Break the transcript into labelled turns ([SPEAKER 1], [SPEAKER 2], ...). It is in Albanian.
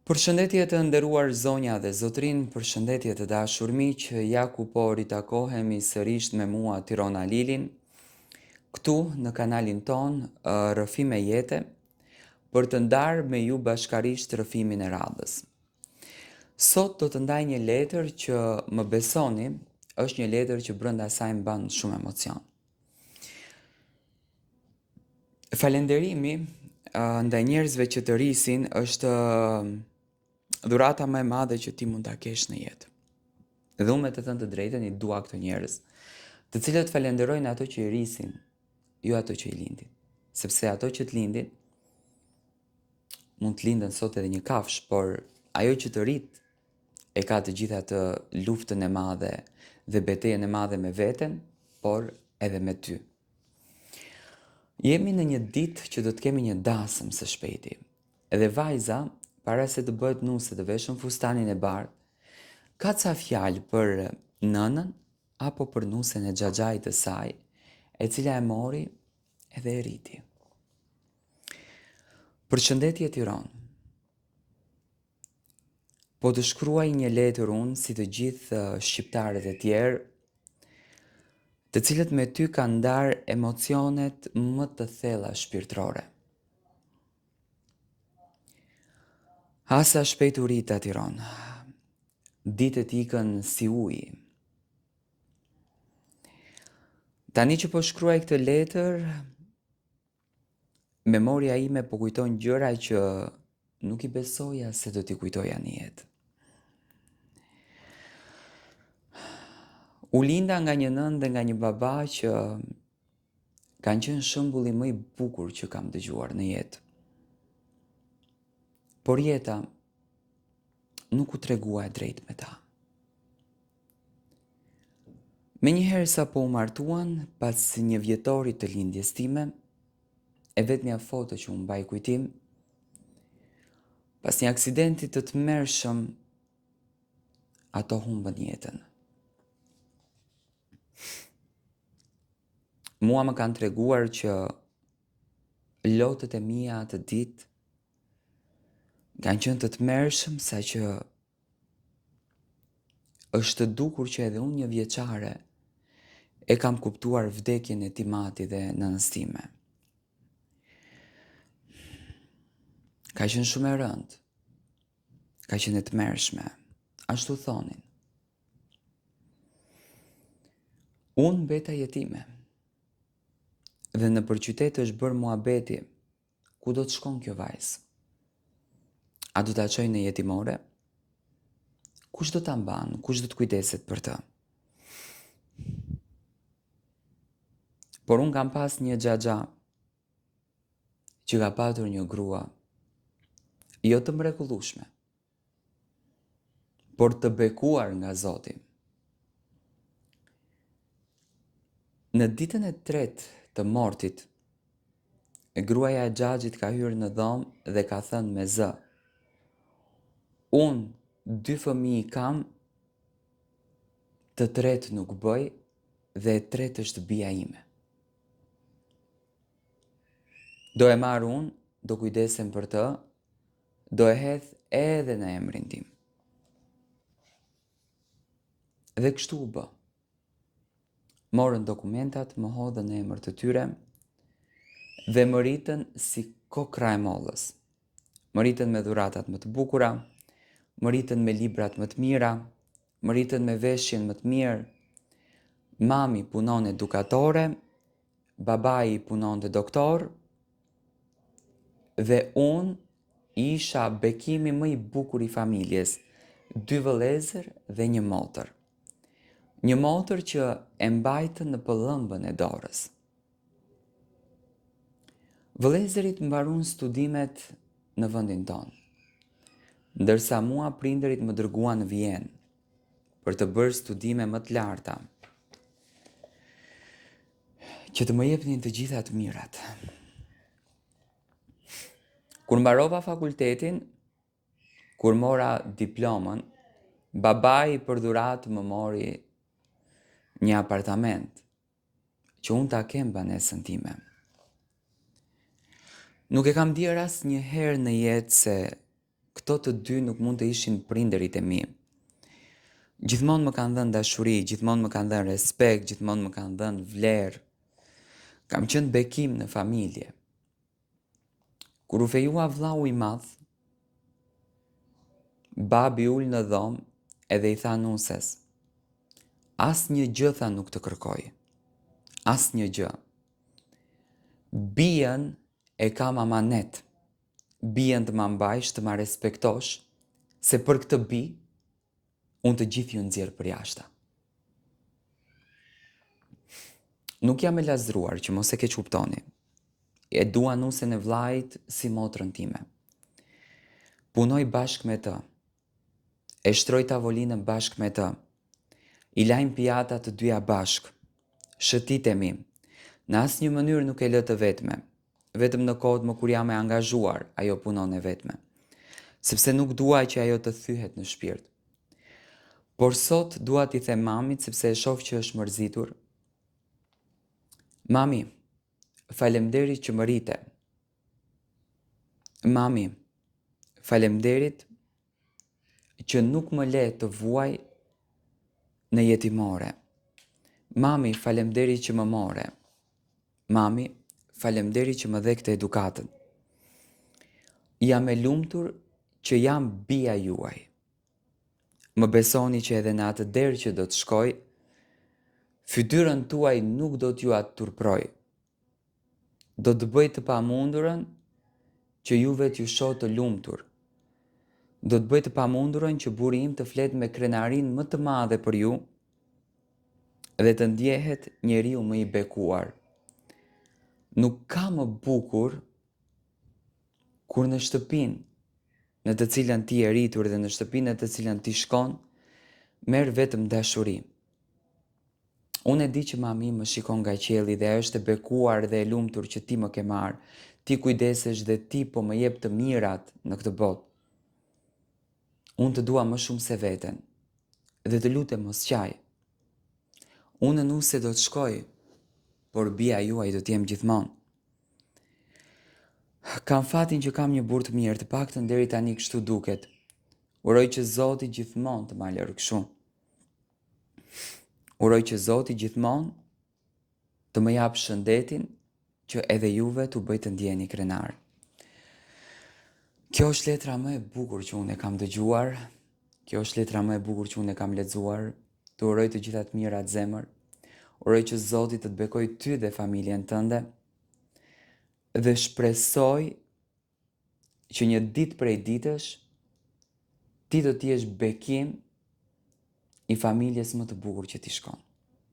[SPEAKER 1] Përshëndetje të nderuar zonja dhe zotrin, përshëndetje të dashur miq, ja ku po ritakohemi sërish me mua Tirona Lilin, këtu në kanalin ton Rrëfime Jete, për të ndarë me ju bashkarisht rrëfimin e radhës. Sot do të ndaj një letër që më besoni, është një letër që brenda saj mban shumë emocion. Falenderimi ndaj njerëzve që të rrisin është dhurata më e madhe që ti mund ta kesh në jetë. Dhe unë me të thënë të drejtën i dua këto njerëz, të cilët falenderojnë ato që i rrisin, jo ato që i lindin. Sepse ato që të lindin mund të linden sot edhe një kafsh, por ajo që të rrit e ka të gjitha të luftën e madhe dhe betejën e madhe me veten, por edhe me ty. Jemi në një ditë që do të kemi një dasëm së shpejti. Edhe vajza, para se të bëhet nuse të veshën fustanin e bardhë, ka ca fjalë për nënën apo për nusen e xhaxhait të saj, e cila e mori edhe e rriti. Përshëndetje Tiranë. Po të shkruaj një letër unë si të gjithë shqiptarët e tjerë, të cilët me ty kanë ndarë emocionet më të thella shpirtërore. Asa shpejturita Tiranë. Ditët ikën si ujë. Tani që po shkruaj këtë letër, memoria ime po kujton gjëra që nuk i besoja se do t'i kujtoja në jetë. U linda nga një nënë dhe nga një baba që kanë qenë shembulli më i bukur që kam dëgjuar në jetë. Por jeta nuk u tregua e drejt me ta. Menjëherë sa po u martuan, pas një vjetori të lindjes time, e vetmja foto që unë mbaj kujtim, pas një aksidenti të tmerrshëm, ato humbën jetën. Mua më kanë treguar që lotët e mia atë ditë kanë qenë të tmerrshëm sa që është dukur që edhe unë një vjeçare e kam kuptuar vdekjen e Timati dhe nënës time. Ka qenë shumë e rëndë, ka qenë e tmerrshme, ashtu thonin. Unë mbeta jetime. Dhe në përqytet është bërë muhabeti, ku do të shkon kjo vajzë? A do ta çojë në jetimore? Kush do ta mban? Kush do të kujdeset për të? Por unë kam pas një xhaxha që ka patur një grua jo të mrekullueshme, por të bekuar nga Zoti. Në ditën e tretë të mortit, gruaja e xhaxhit ka hyrë në dhomë dhe ka thënë me zë: unë 2 fëmijë kam, të tretë nuk bëj dhe e tretë është bia ime. Do e marr unë, do kujdesem për të, do e hedh edhe në emrin tim. Dhe kështu u bë. Morën dokumentat, më hodhën në emër të tyre dhe më ritën si kokra e mollës. Më ritën me dhuratat më të bukura, më ritën me librat më të mira, më ritën me veshjen më të mirë. Mami punon edukatore, babai punonte doktor dhe unë isha bekimi më i bukur i familjes, 2 vëllezër dhe një motër. Një motër që e mbajtë në pëllëmbën e dorës. Vëllezërit mbaruan studimet në vendin tonë, ndërsa mua prindërit më dërguan në Vjenë për të bërë studime më të larta, që të më jepnin të gjitha të mirat. Kur mbarova fakultetin, kur mora diplomën, babai për dhuratë më mori një apartament që unë ta kem banesën time. Nuk e kam dier asnjëherë në jetë se këto të dy nuk mund të ishin prindërit e mi. Gjithmonë më kanë dhënë dashuri, gjithmonë më kanë dhënë respekt, gjithmonë më kanë dhënë vlerë. Kam qenë bekim në familje. Kur u fejua vllau i madh, babi ul në dhomë edhe i tha nuses: "As një gjë tha nuk të kërkoj. As një gjë. Bijën e kam amanet. Bijën të ma mbajsh, të ma respektosh, se për këtë bi, unë të gjithë ju nxjerr për jashta." Nuk jam e lazruar që mos e keq kuptoni. E dua nusen e vllait si motrën time. Punoj bashkë me të. E shtroj tavolinën bashkë me të. I lajm pijata të dyja bashkë. Shëtitemi. Në asnjë mënyrë nuk e lë të vetme. Vetëm në kohët më kur jam e angazhuar, ajo punon e vetme. Sepse nuk dua që ajo të thyhet në shpirt. Por sot dua t'i them mamit sepse e shoh që është mërzitur: "Mami, faleminderit që më rite. Mami, faleminderit që nuk më le të vuaj në jetimore. Mami, faleminderit që më more. Mami, faleminderit që më dhe këtë edukatën. Jam e lumtur që jam bia juaj. Më besoni që edhe në atë derë që do të shkoj, fytyrën tuaj nuk do t'ju atë turproj. Do të bëj të pamundurën që juve t'ju shoh të lumtur. Do të bëj të pamundurën që buri im të flet me krenarin më të madhe për ju dhe të ndjehet njeriu më i bekuar. Nuk ka më bukur kur në shtëpinë në të cilën ti je rritur dhe në shtëpinë në të cilën ti shkon, merr vetëm dashuri. Unë e di që mami më shikon nga qielli dhe është e bekuar dhe e lumtur që ti më ke marrë. Ti kujdesesh dhe ti po më jep të mirat në këtë botë. Unë të dua më shumë se veten dhe të lutem mos qaj. Unë në nuse do të shkoj, por bia juaj do t'jem gjithmonë. Kam fatin që kam një burr të mirë, të paktën deri tani kështu duket. Uroj që Zoti gjithmonë të ma lërë kështu. Uroj që Zoti gjithmonë të më jap shëndetin që edhe juve t'u bëj të ndjeni krenar. Kjo është letra më e bukur që unë e kam dëgjuar. Kjo është letra më e bukur që unë e kam lexuar. Të uroj të gjitha të mirat zemër. Uroj që Zoti të të bekoj ty dhe familjen tënde. Dhe shpresoj që një ditë prej ditësh ti do t'jesh bekim i familjes më të bukur që ti shkon.